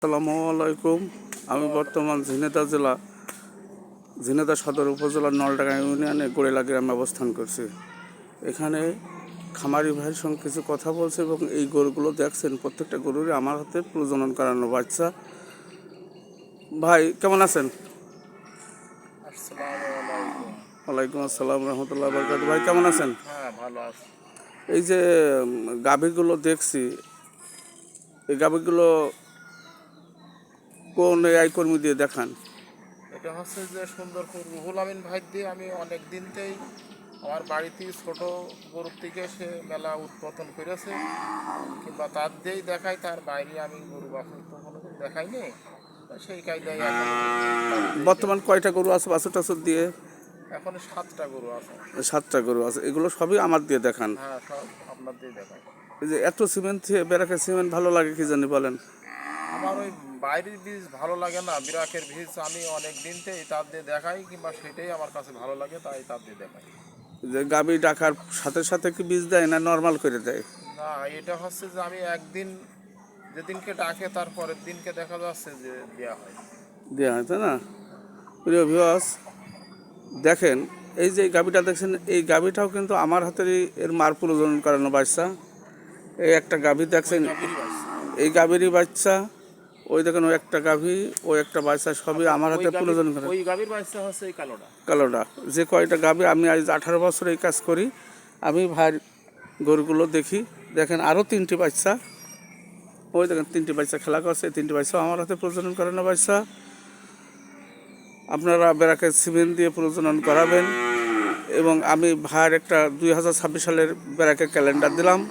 আসসালামু আলাইকুম। আমি বর্তমান ঝিনাইদহ সদর উপজেলার নলডাঙ্গা ইউনিয়নে গোড়েলা গ্রামে অবস্থান করছি। এখানে খামারি ভাইয়ের সঙ্গে কিছু কথা বলছে এবং এই গরুগুলো দেখছেন, প্রত্যেকটা গরুরই আমার হাতে প্রজনন করানো বাচ্চা। ভাই কেমন আছেন? ওয়ালাইকুম আসসালাম রহমতুল্লাহ বরকাতুহু। ভাই কেমন আছেন? হ্যাঁ, ভালো আছে। এই যে গাভীগুলো দেখছি, এই গাভীগুলো কোন এই কর্মী দিয়ে দেখান? এটা হচ্ছে যে সুন্দরপুর রুহুল আমিন ভাই দিয়ে আমি অনেক দিনতেই আমার বাড়িতে ছোট গরুর থেকে সে মেলা উৎপাদন করেছে, কিংবা তার দিয়েই দেখাই, তার বাইরে আমি গরু বাছুর তো কোনোদিন দেখাইনি। সেই কায়দায় এখন বর্তমান কয়টা গরু আছে বাছুর টাছুর দিয়ে? এখন 7টা গরু আছে। 7টা গরু আছে, এগুলো সবই আমার দিয়ে দেখান? হ্যাঁ, সব আপনার দিয়ে দেখাই। এই যে এত সিমেন্ট থেকে বেড়াকের সিমেন্ট ভালো লাগে কি জানি বলেন? আমার ওই বাইরের বীজ ভালো লাগে না, বিরাকের বীজ আমি অনেক দিনতেই তার দিয়ে দেখাই, কিংবা সেটাই আমার কাছে ভালো লাগে, তাই তার দিয়ে দেখাই। যে গাভী ডাকার সাথে সাথে কি বীজ দেয় না নর্মাল করে দেয়? না, এটা হচ্ছে যে আমি একদিন যেদিনকে ডাকে তার পরের দিনকে দেখা যাচ্ছে যে দেওয়া হয়। দেওয়া হয়, তাই না? প্রিয় ভিউয়ার্স, দেখেন এই যে গাভীটা দেখছেন, এই গাভীটাও কিন্তু আমার হাতেরই এর মার প্রজনন করানো বাচ্চা। এই একটা গাভী দেখছেন, এই গাভীরই বাচ্চা। ওই দেখেন ওই একটা গাভী, ওই একটা বাচ্চা, সবই আমার হাতে প্রজনন করে। ওই গাভীর বাচ্চা হচ্ছে এই কালোটা। যে কয়টা গাভী, আমি আজ 18 বছর এই কাজ করি, আমি ভাইয়ের গরুগুলো দেখি। দেখেন আরও 3টি বাচ্চা, ওই দেখেন 3টি বাচ্চা খেলা করছে, 3টি বাচ্চা আমার হাতে প্রজনন করানো বাচ্চা। আপনারা বেড়াকে সিমেন্ট দিয়ে প্রজনন করাবেন। এবং আমি ভাইয়ের একটা 2026 সালের বেড়াকে ক্যালেন্ডার দিলাম।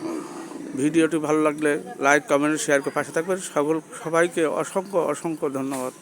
ভিডিওটি ভালো লাগলে লাইক, কমেন্ট, শেয়ার করে পাশে থাকবেন। সবাইকে অসংখ্য অসংখ্য ধন্যবাদ।